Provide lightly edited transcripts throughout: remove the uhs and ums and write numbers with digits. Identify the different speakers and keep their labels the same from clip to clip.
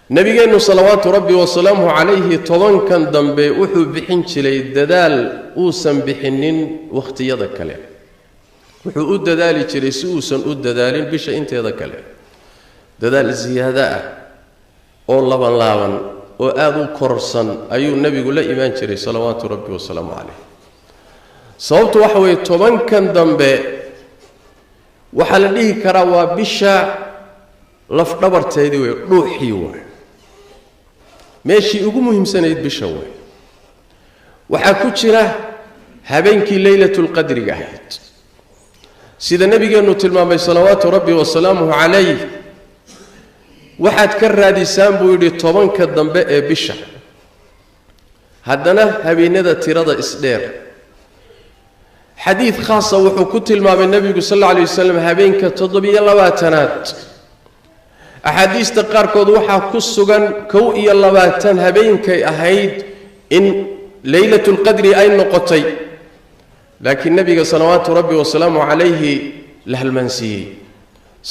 Speaker 1: nabigeenu salawaatu rabbi wa salaamuhu calayhi tobankan dambe wuxuu bixin jiray dadaal uusan bixinin waqtiyada kale wuxuu u dadaali jiray si uusan u dadaalin bisha inteeda kale dadaal ziyaada ah oo laaban oo aad u korsan ayuu nabigu la iimaan jiray salawaatu rabbi wa salaamuhu calayhi sababtu waxa weeye tobankan dambe waxa la dhihi karaa waa bisha laf dhabarteedii way dhuuxii way meeshii ugu muhiimsanayd bisha way waxa ku jira habeenkii laylatul qadriga ahayd sida nabigeenu tilmaamay salawaatu rabbi wa salaamuhu calayhi waxaad ka raadisaan buu yidhi tobanka dambe ee bisha haddana habeenada tirada isdheer xadiid khaasa wuxuu ku tilmaamay nabigu sallallahu alayhi wasallam habeenka 27aad axaadiista qaarkood waxaa ku sugan 21 habeenkay ahayd in laylatul qadri ay noqotay laakiin nabiga salawaatu rabbi wa salaamu calayhi la halmaansiiyey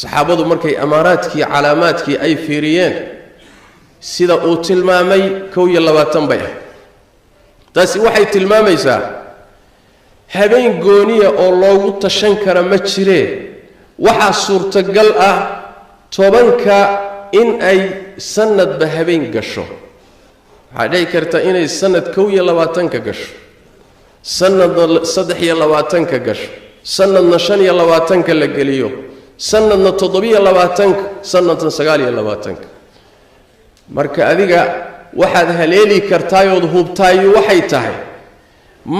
Speaker 1: saxaabadu markay amaaraadkii calaamaadkii ay fiiriyeen sida uu tilmaamay 21 bay ahayd taasi waxay tilmaamaysaa habeen gooniya oo loogu tashan kara ma jiree waxa suurtagal ah tobanka in ay sanadba habeen gasho waxa dhici karta inay sanad 21 ka gasho sanadna 23 ka gasho sanadna 25 ka la geliyo sanadna 27 sanadna 29 marka adiga waxaad haleeli kartaayood hubtaayo waxay tahay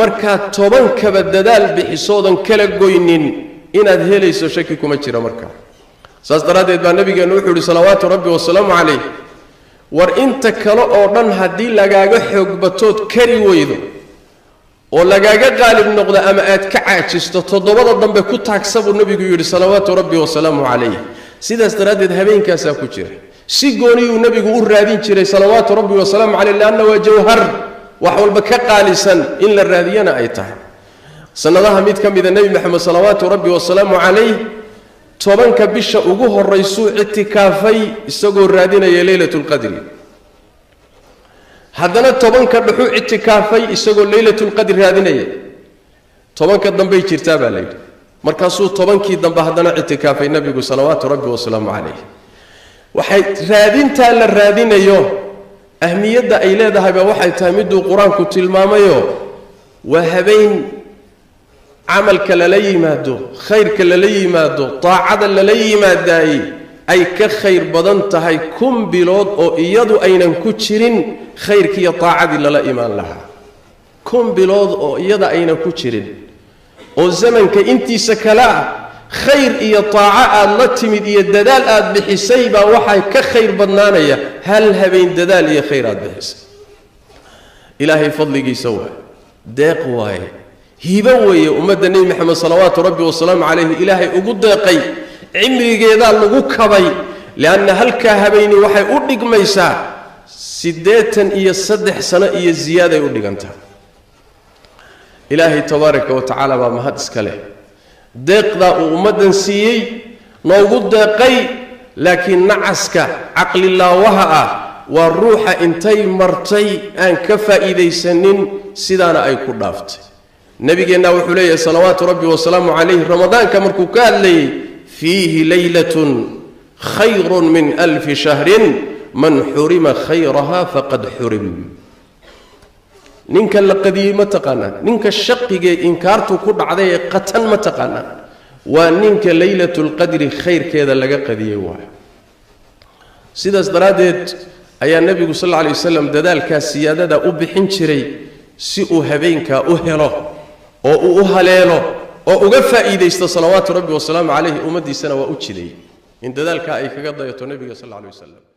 Speaker 1: marka tobankaba dadaal bixisoodan kala goynin inaad helayso shaki kuma jira marka saas daraadeed baa nabigeenu wuxuu yiri salawaatu rabbi wa salaamu calayhi war inta kale oo dhan hadii lagaaga xoog batood kari weydo oo lagaaga qaalib noqdo ama aad ka caajisto todobada dambe ku taagsabu nabigu yiri salawaatu rabbi wa salaamu calayhi sidaas daraadeed habeenkaas ku jira si gooniyuu nabigu u raadin jiray salawaatu rabbi wa salaamu calayhi laana waa jawhar wax walba ka qaalisan in la raadiyana ay tahay sanadaha mid kamida nabi maxamed salawaatu rabbi wa salaamu calayhi tobanka bisha ugu horeysu itikaafay isagoo raadinaya laylatul qadri haddana tobanka dhuxu itikaafay isagoo laylatul qadri raadinaya tobanka dambe jirtaa baa leeyahay markaasuu tobankii dambe haddana itikaafay nabigu salawaatu rabbi wa salaamu calayhi waxay raadinta la raadinayo ahmiyada ay leedahay waxay tahay miduu quraanku tilmaamayo waa habeen amalka la yimaado khayrka la yimaado taacada la yimaadaay ay ka khayr badan tahay bilood oo iyadu aynan ku jirin khayrka iyo taacadi la iimaan laha bilood oo iyada aynan ku jirin oo zamanka intiisa kala khayr iyo taaca aad la timid iyo dadaal aad bixisay baa waxay ka khayr badnaanaya hal habeen dadaal iyo khayr aad bixisay ilaahay fadligiisa waa deeq waaye hiba weeye ummadda nabi maxamed salawaatu rabbi wa salaamu calayhi ilaahay ugu deeqay cimrigeeda lagu kabay laana halka habeeni waxay u dhigmaysaa 83 sano iyo ziyaaday u dhigantaa ilaahay tabaaraka wa tacaala baa mahad iska leh deeqda uu ummadan siiyay noogu deeqay laakiin nacaska aqli laawaha ah waa ruuxa intay martay aan ka faa'iideysanin sidaana ay ku dhaaftay nabigeena wuxuu leeyahay salawaatu rabbi wa salaamu calayhi ramadaanka markuu ka hadlayay fiihi laylatun khayrun min 1000 shahrin man hurima khayraha faqad hurim ninka la qadiyay ma taqaanaa ninka shaqiga inkaartu ku dhacday qatan ma taqaanaa waa ninka laylatul qadri khayrkeeda laga qadiyay waa sidaas daraadeed ayaa nabigu sallallahu alayhi wasallam dadaalka siyaadada u bixin jiray si uu habeenka u helo oo uu haleelo oo uga faa'iideysto salawaatu rabbi wa salaamu calayhi ummadiisana waa u jiday in dadaalka ay kaga dayato nabiga sallallahu alayhi wasallam